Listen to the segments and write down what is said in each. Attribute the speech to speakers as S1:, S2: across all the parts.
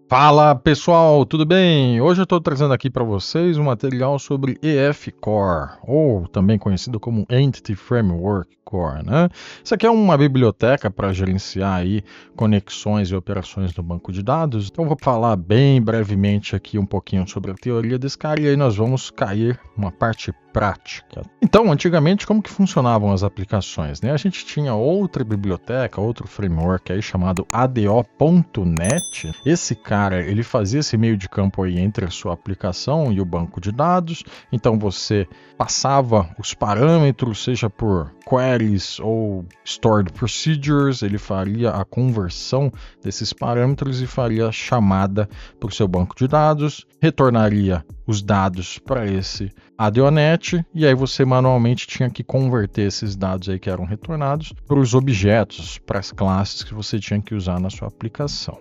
S1: Fala pessoal, tudo bem? Hoje eu estou trazendo aqui para vocês um material sobre EF Core, ou também conhecido como Entity Framework Core, né? Isso aqui é uma biblioteca para gerenciar aí conexões e operações no banco de dados. Então eu vou falar bem brevemente aqui um pouquinho sobre a teoria desse cara e aí nós vamos cair numa parte prática. Então, antigamente, como que funcionavam as aplicações, né? A gente tinha outra biblioteca, outro framework aí chamado ADO.NET. Esse cara, ele fazia esse meio de campo aí entre a sua aplicação e o banco de dados. Então você passava os parâmetros, seja por queries ou stored procedures, ele faria a conversão desses parâmetros e faria a chamada para o seu banco de dados, retornaria os dados para esse ADONet e aí você manualmente tinha que converter esses dados aí que eram retornados para os objetos, para as classes que você tinha que usar na sua aplicação.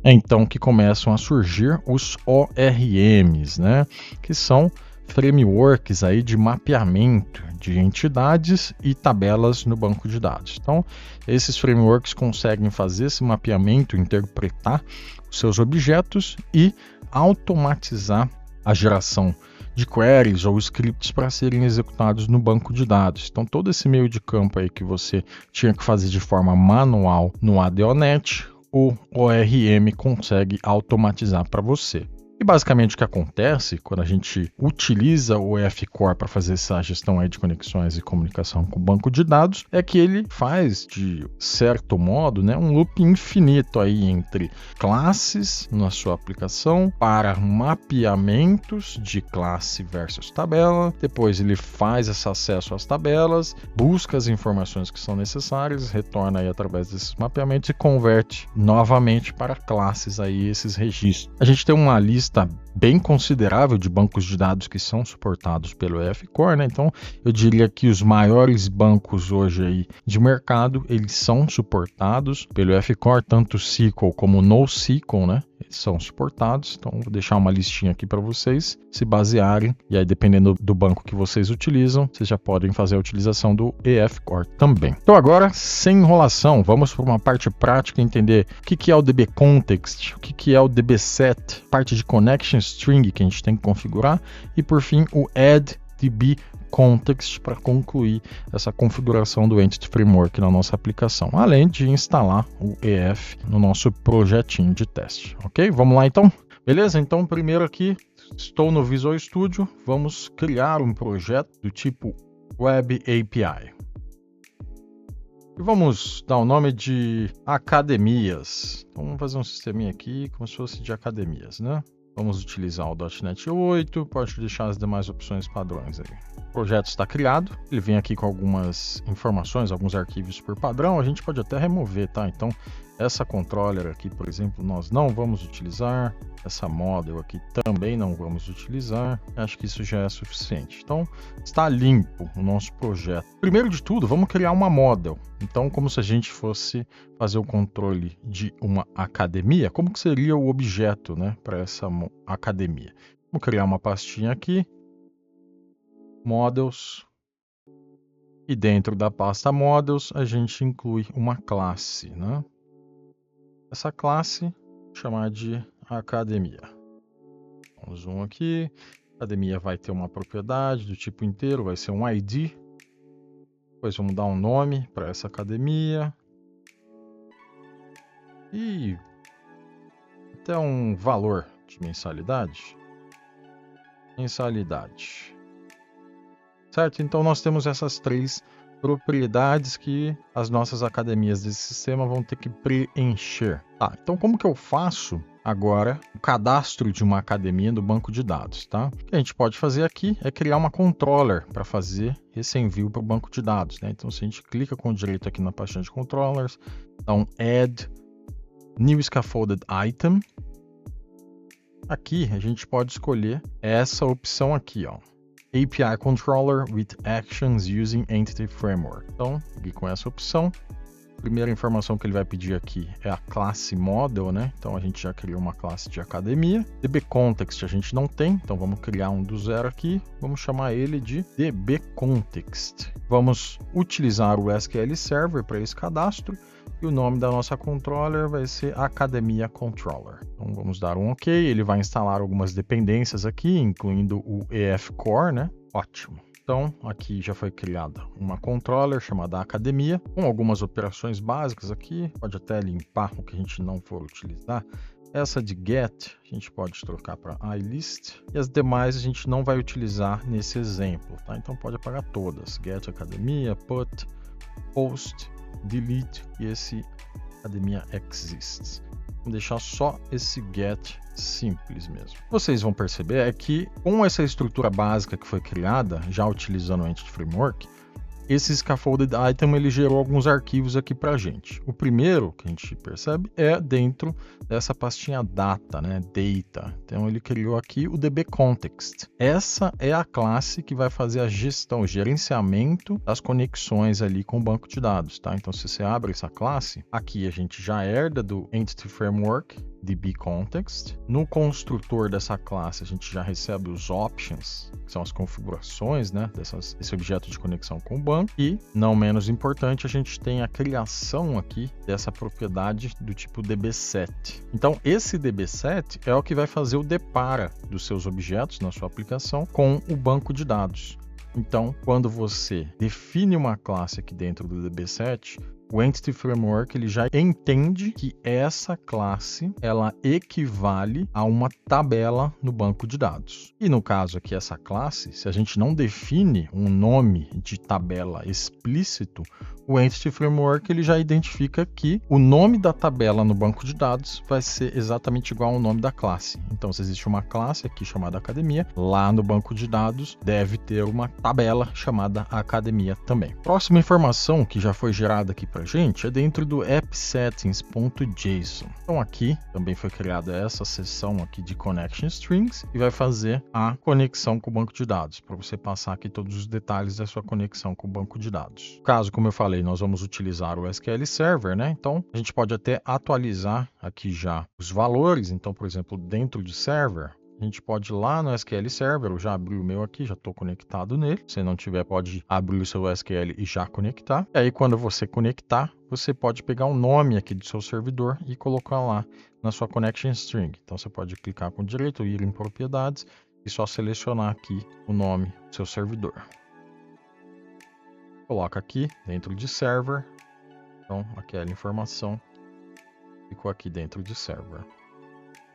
S1: É então que começam a surgir os ORMs, né? Que são frameworks aí de mapeamento de entidades e tabelas no banco de dados. Então, esses frameworks conseguem fazer esse mapeamento, interpretar os seus objetos e automatizar a geração de queries ou scripts para serem executados no banco de dados. Então, todo esse meio de campo aí que você tinha que fazer de forma manual no ADONet, o ORM consegue automatizar para você. E basicamente o que acontece quando a gente utiliza o EF Core para fazer essa gestão aí de conexões e comunicação com o banco de dados é que ele faz, de certo modo, né, um loop infinito aí entre classes na sua aplicação para mapeamentos de classe versus tabela. Depois ele faz esse acesso às tabelas, busca as informações que são necessárias, retorna aí através desses mapeamentos e converte novamente para classes aí esses registros. A gente tem uma lista bem considerável de bancos de dados que são suportados pelo EF Core, né? Então eu diria que os maiores bancos hoje aí de mercado, eles são suportados pelo EF Core, tanto SQL como NoSQL, né? Eles são suportados, então vou deixar uma listinha aqui para vocês se basearem, e aí dependendo do banco que vocês utilizam, vocês já podem fazer a utilização do EF Core também. Então agora, sem enrolação, vamos para uma parte prática, entender o que é o DB Context, o que é o DB Set, parte de Connection String que a gente tem que configurar, e por fim o Add DB Context para concluir essa configuração do Entity Framework na nossa aplicação, além de instalar o EF no nosso projetinho de teste, ok? Vamos lá então? Beleza? Então primeiro aqui, estou no Visual Studio, vamos criar um projeto do tipo Web API. E vamos dar o nome de academias. Então vamos fazer um sisteminha aqui como se fosse de academias, né? Vamos utilizar o .NET 8, pode deixar as demais opções padrões aí. O projeto está criado, ele vem aqui com algumas informações, alguns arquivos por padrão, a gente pode até remover, tá? Então, essa controller aqui, por exemplo, nós não vamos utilizar, essa model aqui também não vamos utilizar, acho que isso já é suficiente. Então, está limpo o nosso projeto. Primeiro de tudo, vamos criar uma model. Então, como se a gente fosse fazer o controle de uma academia, como que seria o objeto, né, para essa academia? Vamos criar uma pastinha aqui, Models, e dentro da pasta Models a gente inclui uma classe, né? Essa classe chamar de academia. Vamos zoom aqui, a academia vai ter uma propriedade do tipo inteiro, vai ser um ID, depois vamos dar um nome para essa academia e até um valor de mensalidade. Certo? Então nós temos essas três propriedades que as nossas academias desse sistema vão ter que preencher. Tá, então como que eu faço agora o cadastro de uma academia no banco de dados, tá? O que a gente pode fazer aqui é criar uma controller para fazer esse envio para o banco de dados, né? Então se a gente clica com o direito aqui na pastinha de controllers, dá um Add New Scaffolded Item. Aqui a gente pode escolher essa opção aqui, ó. API Controller with Actions Using Entity Framework. Então, aqui com essa opção, Primeira informação que ele vai pedir aqui é a classe model, né? Então a gente já criou uma classe de academia. DBContext a gente não tem, então vamos criar um do zero aqui. Vamos chamar ele de DBContext. Vamos utilizar o SQL Server para esse cadastro. E o nome da nossa controller vai ser Academia Controller. Então vamos dar um OK. Ele vai instalar algumas dependências aqui, incluindo o EF Core, né? Ótimo. Então, aqui já foi criada uma controller chamada Academia, com algumas operações básicas aqui. Pode até limpar o que a gente não for utilizar. Essa de get, a gente pode trocar para iList. E as demais a gente não vai utilizar nesse exemplo, tá? Então pode apagar todas. Get Academia, put, post, delete e esse Academia exists. Vamos deixar só esse get simples mesmo. Vocês vão perceber é que com essa estrutura básica que foi criada, já utilizando o Entity Framework, esse scaffolded item ele gerou alguns arquivos aqui para a gente. O primeiro que a gente percebe é dentro dessa pastinha data, né? Data. Então ele criou aqui o DBContext. Essa é a classe que vai fazer a gestão, o gerenciamento das conexões ali com o banco de dados, tá? Então se você abre essa classe, aqui a gente já herda do Entity Framework DBContext. No construtor dessa classe a gente já recebe os options, que são as configurações, né, desse objeto de conexão com o banco. E, não menos importante, a gente tem a criação aqui dessa propriedade do tipo DBSet. Então, esse DBSet é o que vai fazer o depara dos seus objetos na sua aplicação com o banco de dados. Então, quando você define uma classe aqui dentro do DBSet, o Entity Framework ele já entende que essa classe ela equivale a uma tabela no banco de dados. E no caso aqui, essa classe, se a gente não define um nome de tabela explícito, o Entity Framework ele já identifica que o nome da tabela no banco de dados vai ser exatamente igual ao nome da classe. Então, se existe uma classe aqui chamada Academia, lá no banco de dados deve ter uma tabela chamada Academia também. Próxima informação que já foi gerada aqui para gente é dentro do appsettings.json. Então aqui também foi criada essa seção aqui de connection strings e vai fazer a conexão com o banco de dados, para você passar aqui todos os detalhes da sua conexão com o banco de dados. No caso, como eu falei, nós vamos utilizar o SQL Server, né? Então a gente pode até atualizar aqui já os valores. Então, por exemplo, dentro de server, a gente pode ir lá no SQL Server, eu já abri o meu aqui, já estou conectado nele. Se não tiver, pode abrir o seu SQL e já conectar. E aí, quando você conectar, você pode pegar o nome aqui do seu servidor e colocar lá na sua connection string. Então, você pode clicar com direito, ir em propriedades e só selecionar aqui o nome do seu servidor. Coloca aqui dentro de server. Então, aquela informação ficou aqui dentro de server.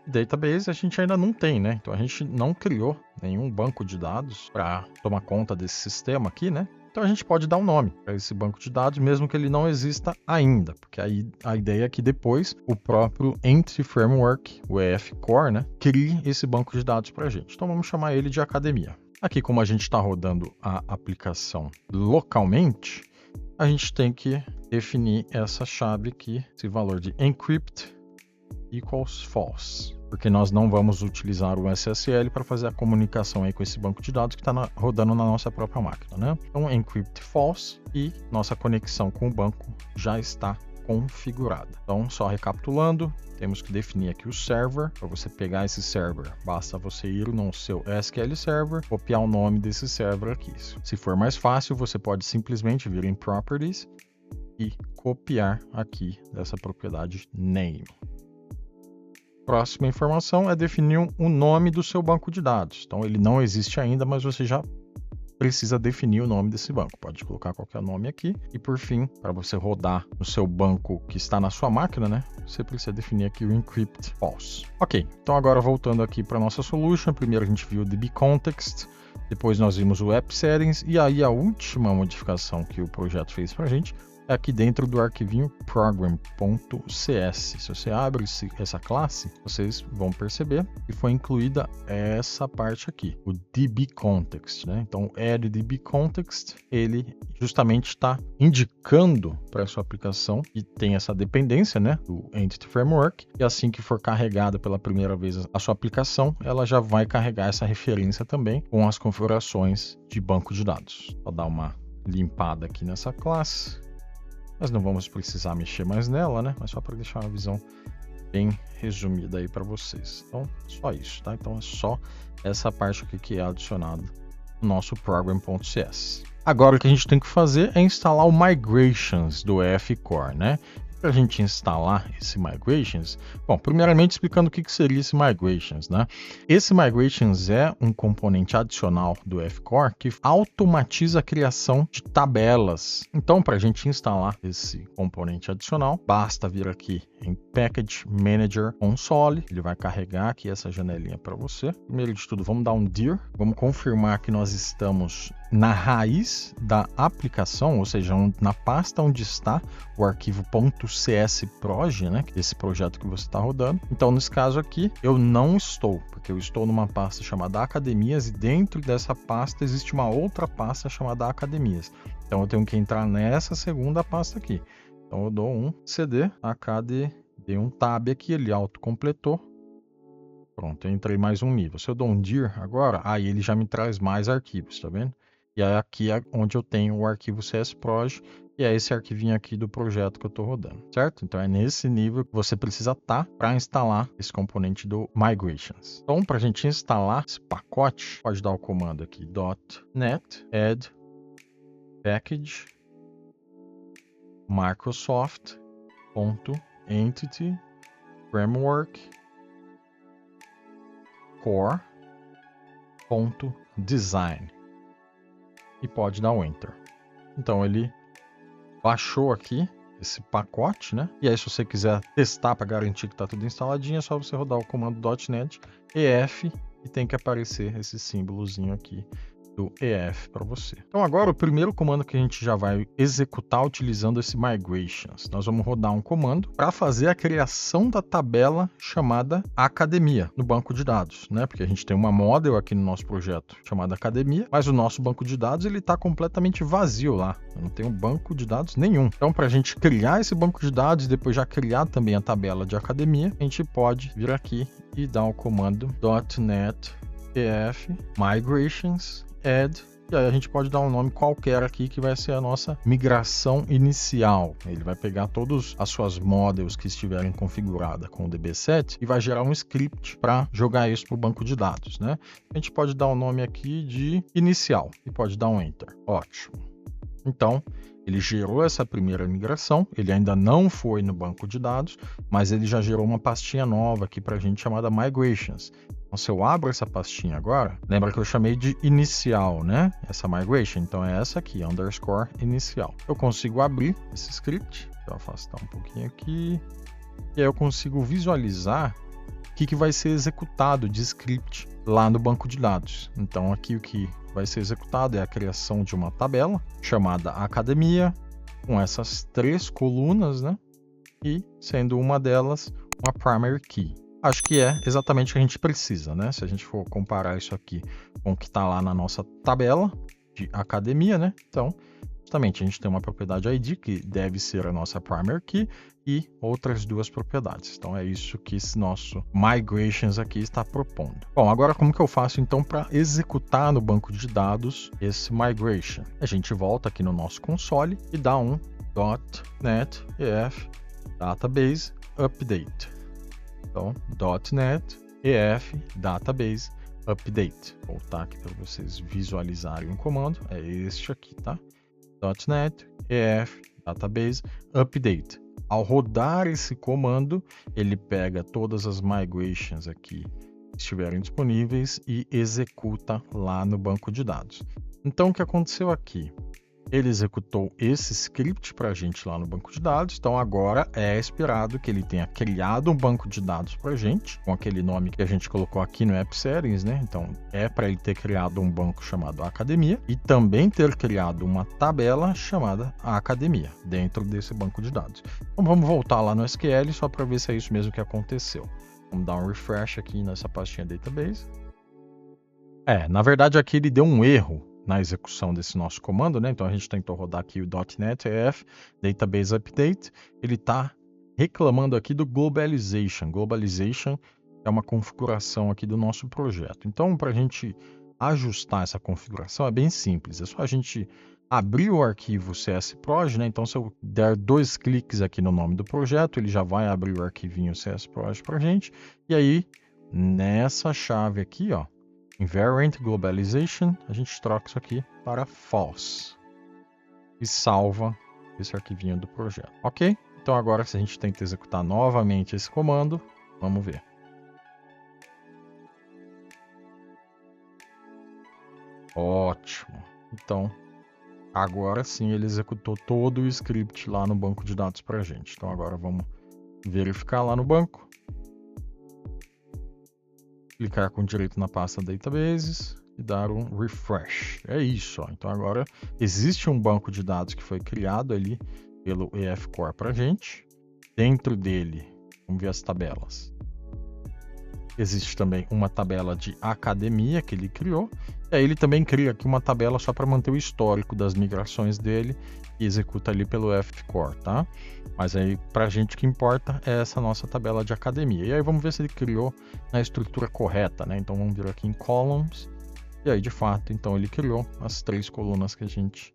S1: Database a gente ainda não tem, né? Então a gente não criou nenhum banco de dados para tomar conta desse sistema aqui, né? Então a gente pode dar um nome para esse banco de dados, mesmo que ele não exista ainda, porque aí a ideia é que depois o próprio Entity Framework, o EF Core, né, crie esse banco de dados para a gente. Então vamos chamar ele de Academia. Aqui, como a gente está rodando a aplicação localmente, a gente tem que definir essa chave aqui, esse valor de encrypt equals false, porque nós não vamos utilizar o SSL para fazer a comunicação aí com esse banco de dados que está rodando na nossa própria máquina, né? Então, encrypt false e nossa conexão com o banco já está configurada. Então, só recapitulando, temos que definir aqui o server. Para você pegar esse server, basta você ir no seu SQL Server, copiar o nome desse server aqui. Se for mais fácil, você pode simplesmente vir em Properties e copiar aqui dessa propriedade name. Próxima informação é definir o nome do seu banco de dados. Então, ele não existe ainda, mas você já precisa definir o nome desse banco. Pode colocar qualquer nome aqui. E, por fim, para você rodar no seu banco que está na sua máquina, né, você precisa definir aqui o encrypt false. Ok, então agora voltando aqui para a nossa solution. Primeiro a gente viu o DBContext, depois nós vimos o appsettings, e aí a última modificação que o projeto fez para a gente é aqui dentro do arquivinho program.cs. Se você abre essa classe, vocês vão perceber que foi incluída essa parte aqui, o DBContext, né? Então, o add DBContext, ele justamente está indicando para a sua aplicação que tem essa dependência, né, do Entity Framework, e assim que for carregada pela primeira vez a sua aplicação, ela já vai carregar essa referência também com as configurações de banco de dados. Vou dar uma limpada aqui nessa classe. Nós não vamos precisar mexer mais nela, né? Mas só para deixar uma visão bem resumida aí para vocês. Então, só isso, tá? Então é só essa parte aqui que é adicionada no nosso program.cs. Agora o que a gente tem que fazer é instalar o Migrations do EF Core, né? Para a gente instalar esse Migrations, bom, primeiramente explicando o que seria esse Migrations, né? Esse Migrations é um componente adicional do EF Core que automatiza a criação de tabelas. Então, para a gente instalar esse componente adicional, basta vir aqui em Package Manager Console, ele vai carregar aqui essa janelinha para você. Primeiro de tudo, vamos dar um dir, vamos confirmar que nós estamos na raiz da aplicação, ou seja, na pasta onde está o arquivo .csproj, né, esse projeto que você está rodando. Então, nesse caso aqui, eu não estou, porque eu estou numa pasta chamada Academias e dentro dessa pasta existe uma outra pasta chamada Academias. Então, eu tenho que entrar nessa segunda pasta aqui. Então, eu dou um cd acad, dei um tab aqui, ele autocompletou. Pronto, eu entrei mais um nível. Se eu dou um dir agora, aí ele já me traz mais arquivos, tá vendo? E aí aqui é onde eu tenho o arquivo csproj, e é esse arquivinho aqui do projeto que eu estou rodando, certo? Então é nesse nível que você precisa estar para instalar esse componente do Migrations. Então, para a gente instalar esse pacote, pode dar o comando aqui, .NET add package Microsoft.entity framework core.design e pode dar um enter. Então ele baixou aqui esse pacote, né? E aí se você quiser testar para garantir que está tudo instaladinho, é só você rodar o comando .NET EF e tem que aparecer esse símbolozinho aqui do EF para você. Então agora o primeiro comando que a gente já vai executar utilizando esse Migrations. Nós vamos rodar um comando para fazer a criação da tabela chamada Academia no banco de dados, né? Porque a gente tem uma model aqui no nosso projeto chamada Academia, mas o nosso banco de dados ele está completamente vazio lá. Não tem um banco de dados nenhum. Então para a gente criar esse banco de dados e depois já criar também a tabela de Academia, a gente pode vir aqui e dar o comando .NET EF Migrations add, e aí a gente pode dar um nome qualquer aqui que vai ser a nossa migração inicial. Ele vai pegar todas as suas models que estiverem configuradas com o DB7 e vai gerar um script para jogar isso para o banco de dados, né? A gente pode dar o nome aqui de inicial e pode dar um enter. Ótimo. Então, ele gerou essa primeira migração, ele ainda não foi no banco de dados, mas ele já gerou uma pastinha nova aqui para a gente chamada Migrations. Então, se eu abro essa pastinha agora, lembra que eu chamei de inicial, né? Essa migration, então é essa aqui, underscore inicial. Eu consigo abrir esse script, deixa eu afastar um pouquinho aqui, e aí eu consigo visualizar o que vai ser executado de script lá no banco de dados. Então aqui o que vai ser executado é a criação de uma tabela chamada Academia, com essas 3 colunas, né? E sendo uma delas uma primary key. Acho que é exatamente o que a gente precisa, né? Se a gente for comparar isso aqui com o que está lá na nossa tabela de Academia, né? Então, justamente, a gente tem uma propriedade ID, que deve ser a nossa primary key, e outras 2 propriedades. Então, é isso que esse nosso Migrations aqui está propondo. Bom, agora como que eu faço, então, para executar no banco de dados esse Migration? A gente volta aqui no nosso console e dá um .NET EF Database Update. Então, .NET EF Database Update. Vou voltar aqui para vocês visualizarem o comando. É este aqui, tá? .NET EF Database Update. Ao rodar esse comando, ele pega todas as migrations aqui que estiverem disponíveis e executa lá no banco de dados. Então, o que aconteceu aqui? Ele executou esse script para a gente lá no banco de dados, então agora é esperado que ele tenha criado um banco de dados para a gente, com aquele nome que a gente colocou aqui no App Settings, né? Então é para ele ter criado um banco chamado Academia e também ter criado uma tabela chamada Academia dentro desse banco de dados. Então vamos voltar lá no SQL só para ver se é isso mesmo que aconteceu. Vamos dar um refresh aqui nessa pastinha Database. Na verdade aqui ele deu um erro na execução desse nosso comando, né? Então a gente tentou rodar aqui o .NET EF Database Update. Ele está reclamando aqui do Globalization. Globalization é uma configuração aqui do nosso projeto. Então, para a gente ajustar essa configuração é bem simples. É só a gente abrir o arquivo CSProj, né? Então, se eu der 2 cliques aqui no nome do projeto, ele já vai abrir o arquivinho CSProj para a gente. E aí, nessa chave aqui, ó, Invariant Globalization, a gente troca isso aqui para false e salva esse arquivinho do projeto, ok? Então agora, se a gente tenta executar novamente esse comando, vamos ver. Ótimo. Então, agora sim ele executou todo o script lá no banco de dados para a gente. Então agora vamos verificar lá no banco. Clicar com direito na pasta Databases e dar um refresh. É isso, ó. Então agora existe um banco de dados que foi criado ali pelo EF Core para a gente. Dentro dele, vamos ver as tabelas. Existe também uma tabela de academia que ele criou. E aí ele também cria aqui uma tabela só para manter o histórico das migrações dele e executa ali pelo EF Core, tá? Mas aí para a gente o que importa é essa nossa tabela de academia. E aí vamos ver se ele criou na estrutura correta, né? Então vamos vir aqui em Columns. E aí de fato, então ele criou as 3 colunas que a gente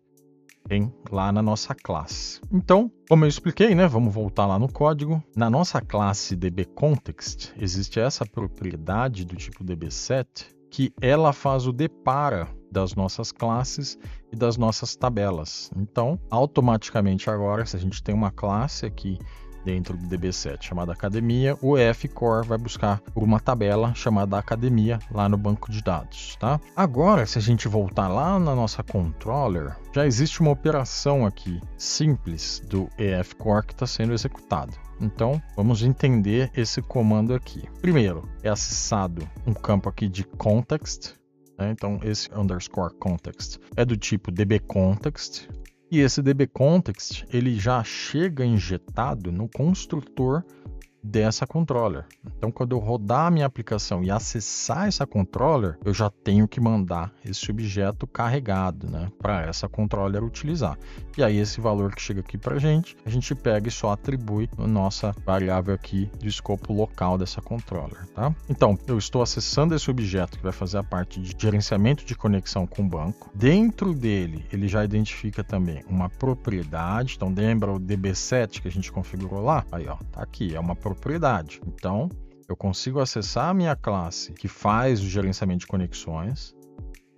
S1: tem lá na nossa classe. Então, como eu expliquei, né? Vamos voltar lá no código. Na nossa classe DBContext, existe essa propriedade do tipo DBSet que ela faz o depara das nossas classes e das nossas tabelas. Então, automaticamente agora, se a gente tem uma classe aqui dentro do DB7 chamada Academia, o EF Core vai buscar por uma tabela chamada Academia lá no banco de dados, tá? Agora, se a gente voltar lá na nossa controller, já existe uma operação aqui simples do EF Core que está sendo executada. Então, vamos entender esse comando aqui. Primeiro, é acessado um campo aqui de context, né? Então, esse underscore context é do tipo DBContext. E esse DBContext, ele já chega injetado no construtor dessa controller. Então, quando eu rodar a minha aplicação e acessar essa controller, eu já tenho que mandar esse objeto carregado, né, para essa controller utilizar. E aí, esse valor que chega aqui para a gente pega e só atribui a nossa variável aqui de escopo local dessa controller, tá? Então, eu estou acessando esse objeto que vai fazer a parte de gerenciamento de conexão com o banco. Dentro dele, ele já identifica também uma propriedade. Então, lembra o DB7 que a gente configurou lá? Aí, ó, tá aqui, é uma propriedade. Então, eu consigo acessar a minha classe que faz o gerenciamento de conexões,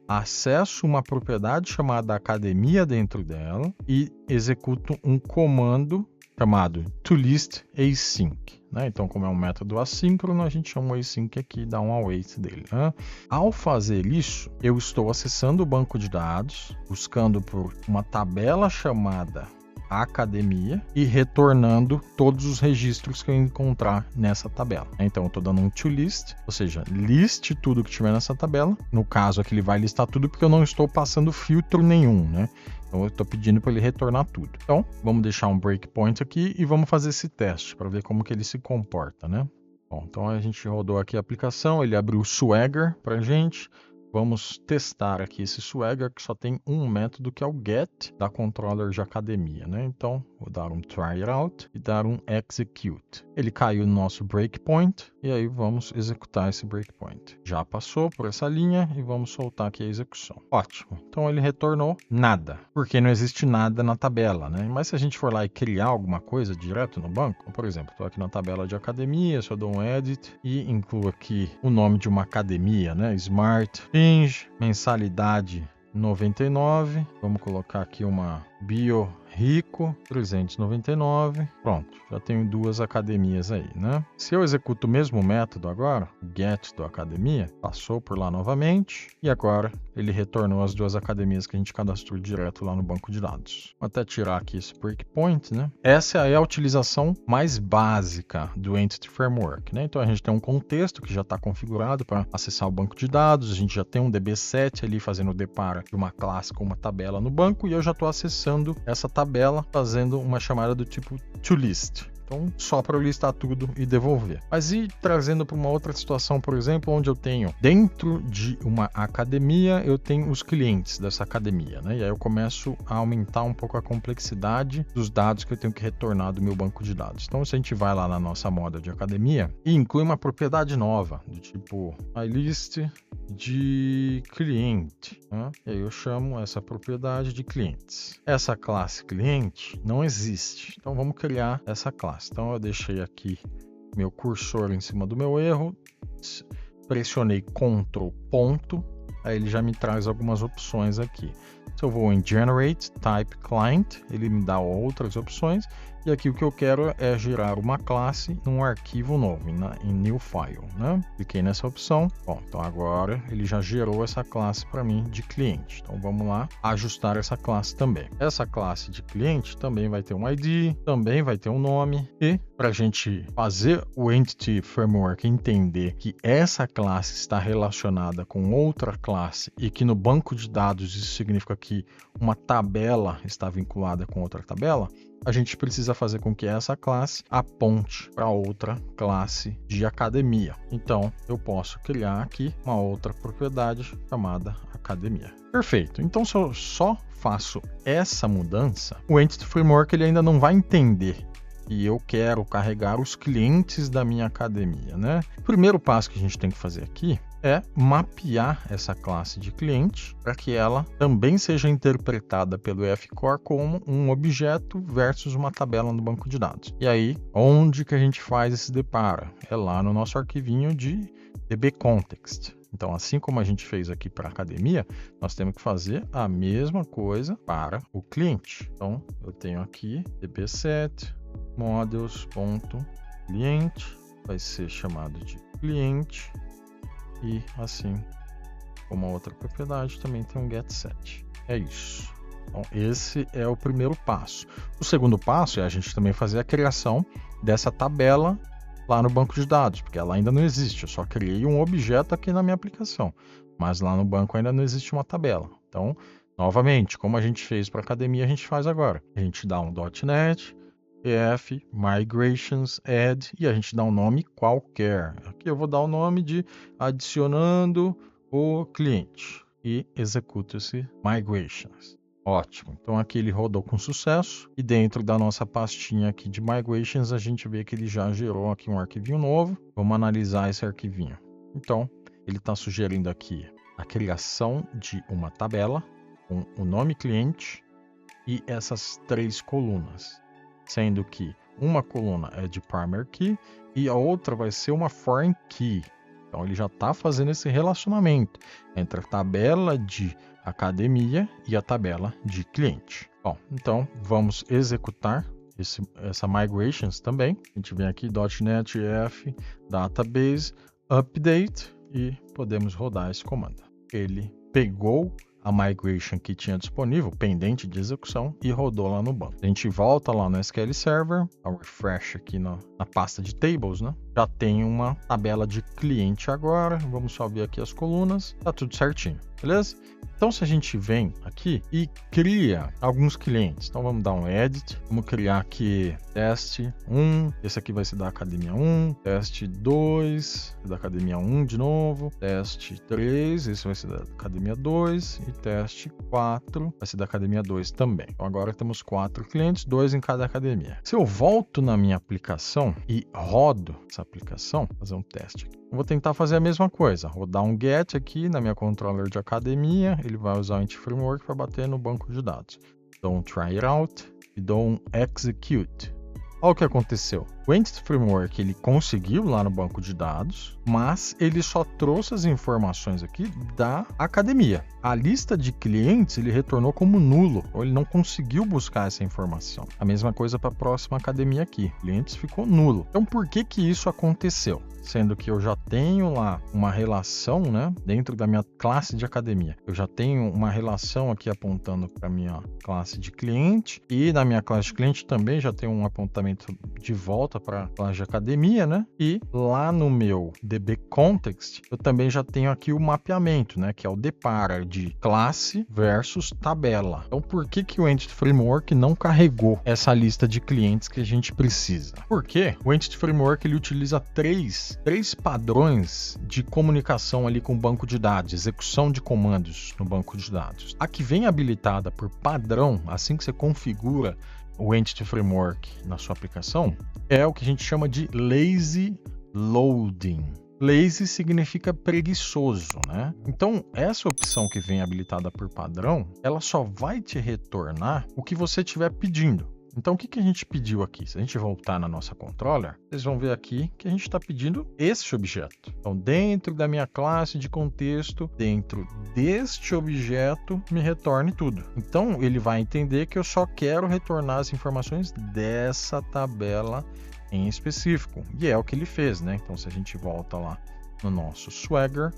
S1: acesso uma propriedade chamada academia dentro dela e executo um comando chamado toListAsync, né? Então, como é um método assíncrono, a gente chama o async aqui e dá um await dele, né? Ao fazer isso, eu estou acessando o banco de dados, buscando por uma tabela chamada academia e retornando todos os registros que eu encontrar nessa tabela. Então, eu estou dando um toList, ou seja, liste tudo que tiver nessa tabela. No caso aqui, ele vai listar tudo porque eu não estou passando filtro nenhum, né? Então, eu estou pedindo para ele retornar tudo. Então, vamos deixar um breakpoint aqui e vamos fazer esse teste para ver como que ele se comporta, né? Bom, então a gente rodou aqui a aplicação, ele abriu o Swagger para a gente. Vamos testar aqui esse Swagger que só tem um método que é o get da controller de academia, né? Então, vou dar um try it out e dar um execute. Ele caiu no nosso breakpoint e aí vamos executar esse breakpoint. Já passou por essa linha e vamos soltar aqui a execução. Ótimo. Então ele retornou nada, porque não existe nada na tabela, né? Mas se a gente for lá e criar alguma coisa direto no banco, por exemplo, estou aqui na tabela de academia, só dou um edit e incluo aqui o nome de uma academia, né? Smart mensalidade 99, vamos colocar aqui uma Bio Rico 399, pronto, já tenho 2 academias aí, né? Se eu executo o mesmo método agora, o get do academia, passou por lá novamente e agora ele retornou as 2 academias que a gente cadastrou direto lá no banco de dados. Vou até tirar aqui esse breakpoint, né? Essa é a utilização mais básica do Entity Framework, né? Então a gente tem um contexto que já está configurado para acessar o banco de dados, a gente já tem um DB7 ali fazendo o depara de uma classe com uma tabela no banco e eu já estou acessando essa tabela fazendo uma chamada do tipo toList. Então, só para eu listar tudo e devolver. Mas e trazendo para uma outra situação, por exemplo, onde eu tenho dentro de uma academia, eu tenho os clientes dessa academia, né? E aí eu começo a aumentar um pouco a complexidade dos dados que eu tenho que retornar do meu banco de dados. Então, se a gente vai lá na nossa moda de academia e inclui uma propriedade nova, do tipo myList de cliente, né? E aí eu chamo essa propriedade de clientes. Essa classe cliente não existe, então vamos criar essa classe. Então eu deixei aqui meu cursor em cima do meu erro, pressionei Ctrl ponto, aí ele já me traz algumas opções aqui. Se eu vou em Generate Type Client, ele me dá outras opções. E aqui o que eu quero é gerar uma classe num arquivo novo, em New File, né? Cliquei nessa opção. Bom, então agora ele já gerou essa classe para mim de cliente. Então vamos lá ajustar essa classe também. Essa classe de cliente também vai ter um ID, também vai ter um nome. E para a gente fazer o Entity Framework entender que essa classe está relacionada com outra classe e que no banco de dados isso significa que uma tabela está vinculada com outra tabela, a gente precisa fazer com que essa classe aponte para outra classe de academia. Então, eu posso criar aqui uma outra propriedade chamada academia. Perfeito. Então, se eu só faço essa mudança, o Entity Framework ele ainda não vai entender e eu quero carregar os clientes da minha academia, né? O primeiro passo que a gente tem que fazer aqui é mapear essa classe de cliente para que ela também seja interpretada pelo EF-Core como um objeto versus uma tabela no banco de dados. E aí, onde que a gente faz esse deparo? É lá no nosso arquivinho de dbcontext. Então, assim como a gente fez aqui para a academia, nós temos que fazer a mesma coisa para o cliente. Então, eu tenho aqui dbset models.cliente, vai ser chamado de cliente. E assim, como a outra propriedade, também tem um getSet. É isso. Então, esse é o primeiro passo. O segundo passo é a gente também fazer a criação dessa tabela lá no banco de dados, porque ela ainda não existe. Eu só criei um objeto aqui na minha aplicação, mas lá no banco ainda não existe uma tabela. Então, novamente, como a gente fez para a academia, a gente faz agora. A gente dá um .NET, EF, Migrations, Add, e a gente dá um nome qualquer. Aqui eu vou dar o nome de adicionando o cliente e executa esse Migrations. Ótimo. Então aqui ele rodou com sucesso e dentro da nossa pastinha aqui de Migrations a gente vê que ele já gerou aqui um arquivinho novo. Vamos analisar esse arquivinho. Então ele está sugerindo aqui a criação de uma tabela com o nome cliente e essas 3 colunas. Sendo que uma coluna é de primary key e a outra vai ser uma foreign key. Então ele já está fazendo esse relacionamento entre a tabela de academia e a tabela de cliente. Bom, então vamos executar essa migrations também. A gente vem aqui .NET EF Database Update e podemos rodar esse comando. Ele pegou a migration que tinha disponível, pendente de execução, e rodou lá no banco. A gente volta lá no SQL Server, a refresh aqui na pasta de tables, né? Já tem uma tabela de cliente agora. Vamos só ver aqui as colunas. Tá tudo certinho, beleza? Então, se a gente vem aqui e cria alguns clientes, então vamos dar um edit, vamos criar aqui teste 1, esse aqui vai ser da academia 1, teste 2, da academia 1 de novo, teste 3, esse vai ser da academia 2 e teste 4 vai ser da academia 2 também. Então, agora temos 4 clientes, 2 em cada academia. Se eu volto na minha aplicação e rodo essa aplicação, vou fazer um teste aqui. Eu vou tentar fazer a mesma coisa, rodar um get aqui na minha controller de academia, ele vai usar o Entity Framework para bater no banco de dados. Dou um try it out e dou um execute. Olha o que aconteceu. O Entity Framework ele conseguiu lá no banco de dados, mas ele só trouxe as informações aqui da academia. A lista de clientes ele retornou como nulo, ou ele não conseguiu buscar essa informação. A mesma coisa para a próxima academia aqui. Clientes ficou nulo. Então por que isso aconteceu? Sendo que eu já tenho lá uma relação, né, dentro da minha classe de academia. Eu já tenho uma relação aqui apontando para a minha classe de cliente e na minha classe de cliente também já tenho um apontamento de volta para a classe de academia, né? E lá no meu dbcontext eu também já tenho aqui o mapeamento, né, que é o depara de classe versus tabela. Então por que o Entity Framework não carregou essa lista de clientes que a gente precisa? Porque o Entity Framework ele utiliza três padrões de comunicação ali com o banco de dados, execução de comandos no banco de dados. A que vem habilitada por padrão, assim que você configura o Entity Framework na sua aplicação, é o que a gente chama de lazy loading. Lazy significa preguiçoso, né? Então, essa opção que vem habilitada por padrão, ela só vai te retornar o que você estiver pedindo. Então, o que a gente pediu aqui? Se a gente voltar na nossa controller, vocês vão ver aqui que a gente está pedindo esse objeto. Então, dentro da minha classe de contexto, dentro deste objeto, me retorne tudo. Então, ele vai entender que eu só quero retornar as informações dessa tabela em específico. E é o que ele fez, né? Então, se a gente volta lá no nosso Swagger,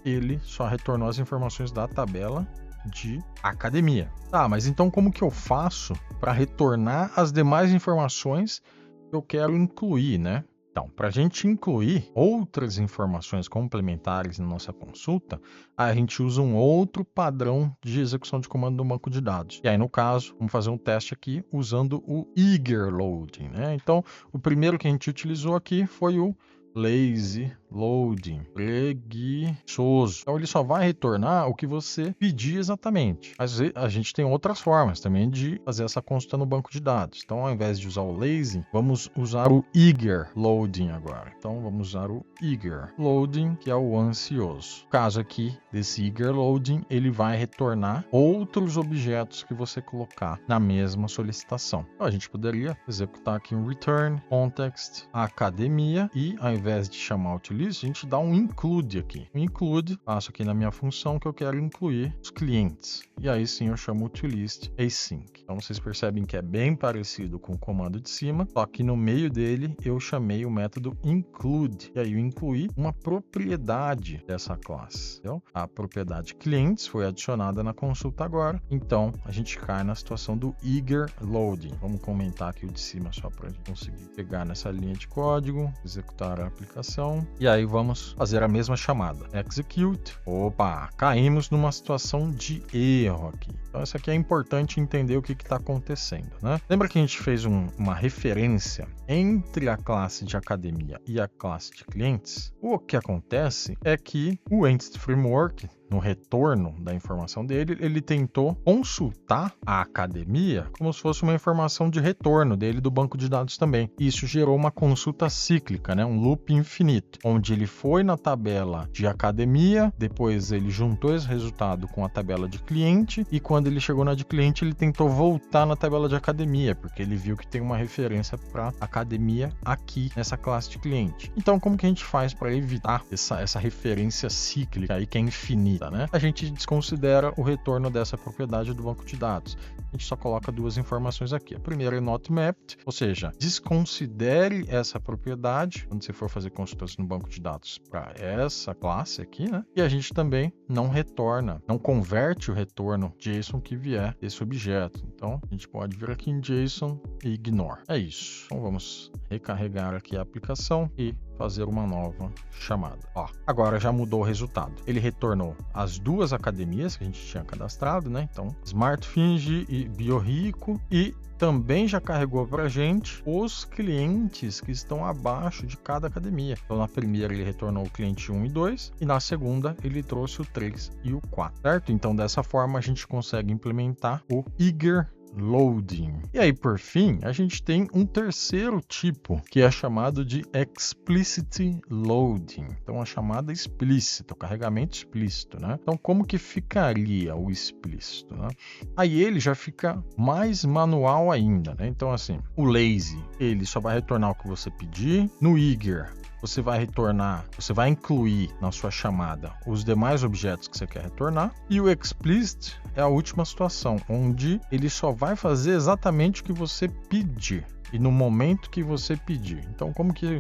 S1: ele só retornou as informações da tabela de academia. Tá, mas então como que eu faço para retornar as demais informações que eu quero incluir, né? Então, para a gente incluir outras informações complementares na nossa consulta, a gente usa um outro padrão de execução de comando no banco de dados. E aí, no caso, vamos fazer um teste aqui usando o eager loading, né? Então, o primeiro que a gente utilizou aqui foi o lazy loading, preguiçoso. Então ele só vai retornar o que você pedir exatamente. Mas a gente tem outras formas também de fazer essa consulta no banco de dados. Então ao invés de usar o lazy, vamos usar o eager loading agora. Então vamos usar o eager loading, que é o ansioso. No caso aqui desse eager loading, ele vai retornar outros objetos que você colocar na mesma solicitação. Então a gente poderia executar aqui um return context academia e ao invés de chamar o utilize, a gente dá um include aqui. O include, passo aqui na minha função que eu quero incluir os clientes. E aí sim eu chamo o toList async. Então vocês percebem que é bem parecido com o comando de cima, só que no meio dele eu chamei o método include. E aí eu incluí uma propriedade dessa classe. Entendeu? A propriedade clientes foi adicionada na consulta agora. Então a gente cai na situação do eager loading. Vamos comentar aqui o de cima só para a gente conseguir pegar nessa linha de código, executar a aplicação. E aí vamos fazer a mesma chamada. Execute. Opa, caímos numa situação de erro aqui. Então isso aqui é importante entender o que está acontecendo, né? Lembra que a gente fez uma referência entre a classe de academia e a classe de clientes? O que acontece é que o Entity Framework, no retorno da informação dele, ele tentou consultar a academia como se fosse uma informação de retorno dele do banco de dados também. Isso gerou uma consulta cíclica, né? Um loop infinito, onde ele foi na tabela de academia, depois ele juntou esse resultado com a tabela de cliente e quando ele chegou na de cliente, ele tentou voltar na tabela de academia, porque ele viu que tem uma referência para academia aqui nessa classe de cliente. Então, como que a gente faz para evitar essa referência cíclica aí que é infinita? Né? A gente desconsidera o retorno dessa propriedade do banco de dados. A gente só coloca duas informações aqui. A primeira é not mapped, ou seja, desconsidere essa propriedade quando você for fazer consultas no banco de dados para essa classe aqui, né? E a gente também não retorna, não converte o retorno JSON que vier desse objeto. Então, a gente pode vir aqui em JSON e ignore. É isso. Então, vamos recarregar aqui a aplicação e fazer uma nova chamada. Ó, agora já mudou o resultado. Ele retornou as duas academias que a gente tinha cadastrado, né? Então, SmartFinge e BioRico, e também já carregou para a gente os clientes que estão abaixo de cada academia. Então, na primeira ele retornou o cliente 1 e 2, e na segunda ele trouxe o 3 e o 4, certo? Então, dessa forma a gente consegue implementar o eager loading. E aí, por fim, a gente tem um terceiro tipo, que é chamado de explicit loading. Então, a chamada explícita, o carregamento explícito, né? Então, como que ficaria o explícito, né? Aí ele já fica mais manual ainda, né? Então, assim, o lazy, ele só vai retornar o que você pedir. No eager, você vai retornar, você vai incluir na sua chamada os demais objetos que você quer retornar. E o explicit é a última situação, onde ele só vai fazer exatamente o que você pedir e no momento que você pedir. Então, como que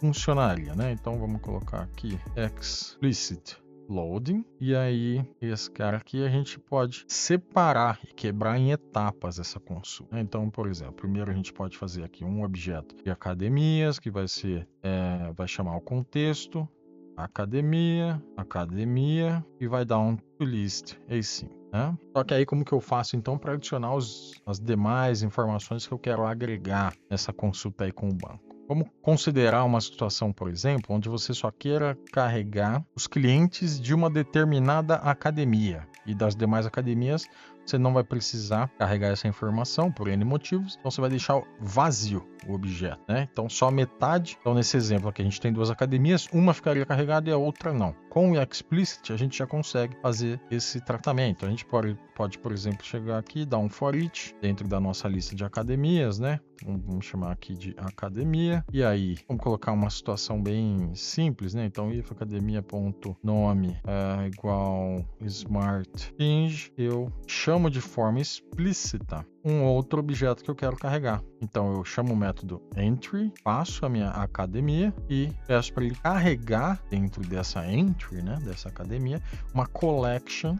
S1: funcionaria, né? Então, vamos colocar aqui explicit loading, e aí esse cara aqui a gente pode separar e quebrar em etapas essa consulta. Então, por exemplo, primeiro a gente pode fazer aqui um objeto de academias que vai ser, vai chamar o contexto, academia, e vai dar um toList async. Né? Só que aí como que eu faço então para adicionar as demais informações que eu quero agregar nessa consulta aí com o banco? Vamos considerar uma situação, por exemplo, onde você só queira carregar os clientes de uma determinada academia e das demais academias você não vai precisar carregar essa informação por N motivos, então você vai deixar vazio o objeto, né? Então só metade. Então nesse exemplo aqui a gente tem duas academias, uma ficaria carregada e a outra não. Com o explicit a gente já consegue fazer esse tratamento. A gente pode, por exemplo, chegar aqui, dar um for each dentro da nossa lista de academias, né? Vamos chamar aqui de academia. E aí, vamos colocar uma situação bem simples, né? Então, if academia.nome é igual smart hinge, eu chamo de forma explícita um outro objeto que eu quero carregar. Então, eu chamo o método entry, passo a minha academia e peço para ele carregar dentro dessa entry, né, dessa academia, uma collection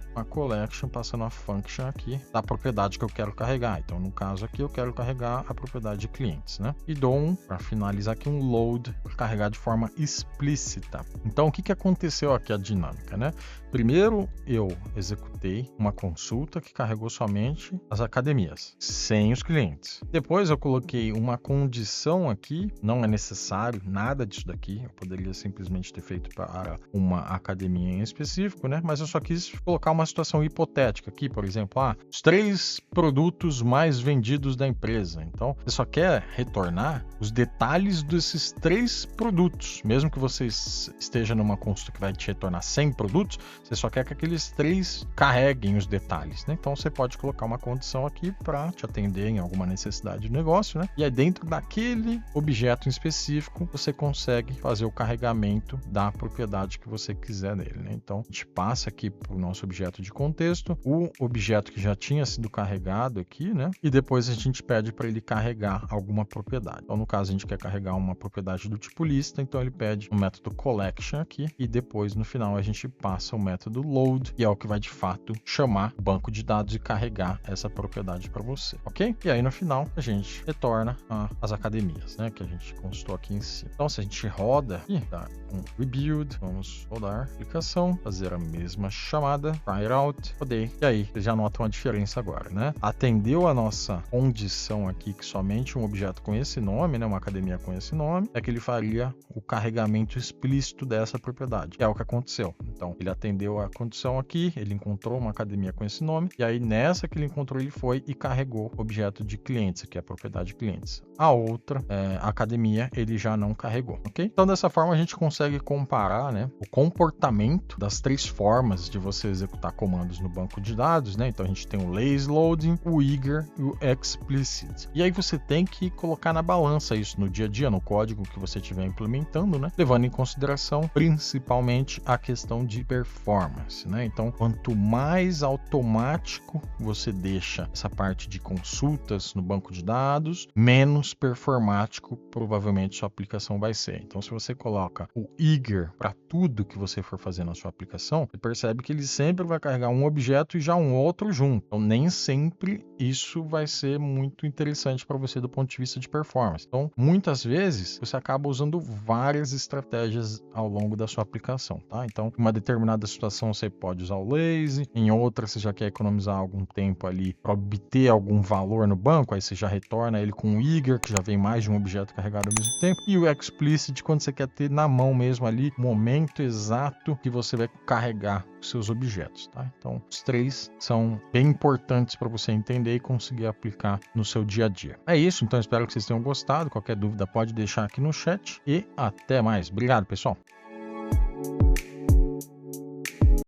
S1: passando a function aqui da propriedade que eu quero carregar. Então, no caso aqui, eu quero carregar a propriedade de clientes, né? E dou para finalizar aqui, um load para carregar de forma explícita. Então, o que aconteceu aqui a dinâmica, né? Primeiro, eu executei uma consulta que carregou somente as academias, sem os clientes. Depois eu coloquei uma condição aqui, não é necessário nada disso daqui, eu poderia simplesmente ter feito para uma academia em específico, né? Mas eu só quis colocar uma situação hipotética aqui, por exemplo, os 3 produtos mais vendidos da empresa. Então, você só quer retornar os detalhes desses 3 produtos, mesmo que você esteja numa consulta que vai te retornar 100 produtos, você só quer que aqueles 3 carreguem os detalhes, né? Então você pode colocar uma condição aqui para te atender em alguma necessidade de negócio, né? E aí dentro daquele objeto em específico, você consegue fazer o carregamento da propriedade que você quiser nele, né? Então a gente passa aqui para o nosso objeto de contexto, o objeto que já tinha sido carregado aqui, né? E depois a gente pede para ele carregar alguma propriedade. Então no caso a gente quer carregar uma propriedade do tipo lista, então ele pede o método collection aqui e depois no final a gente passa o método load, e é o que vai de fato chamar o banco de dados e carregar essa propriedade para você, ok? E aí no final a gente retorna as academias, né, que a gente consultou aqui em cima. Então se a gente roda e dá um rebuild, vamos rodar a aplicação, fazer a mesma chamada, try it out, rodei, e aí vocês já notam a diferença agora, né? Atendeu a nossa condição aqui que somente um objeto com esse nome, né, uma academia com esse nome, é que ele faria o carregamento explícito dessa propriedade. É o que aconteceu. Então ele atendeu a condição aqui, ele encontrou uma academia com esse nome, e aí nessa que ele encontrou, ele foi e carregou o objeto de clientes, que é a propriedade de clientes. A outra, a academia, ele já não carregou, ok? Então dessa forma a gente consegue comparar, né, o comportamento das 3 formas de você executar comandos no banco de dados, né? Então a gente tem o lazy loading, o eager e o explicit. E aí você tem que colocar na balança isso no dia a dia, no código que você estiver implementando, né? Levando em consideração principalmente a questão de performance, né? Então, quanto mais automático você deixa essa parte de consultas no banco de dados, menos performático provavelmente sua aplicação vai ser. Então, se você coloca o eager para tudo que você for fazer na sua aplicação, você percebe que ele sempre vai carregar um objeto e já um outro junto. Então, nem sempre isso vai ser muito interessante para você do ponto de vista de performance. Então, muitas vezes, você acaba usando várias estratégias ao longo da sua aplicação, tá? Então, em uma determinada situação, você pode usar o lazy, em outra, você já quer economizar algum tempo ali para obter algum valor no banco, aí você já retorna ele com o eager, que já vem mais de um objeto carregado ao mesmo tempo, e o explicit, quando você quer ter na mão mesmo ali, o momento exato que você vai carregar os seus objetos, tá? Então, os 3 são bem importantes para você entender e conseguir aplicar no seu dia a dia. É isso, então espero que vocês tenham gostado. Qualquer dúvida pode deixar aqui no chat e até mais. Obrigado, pessoal!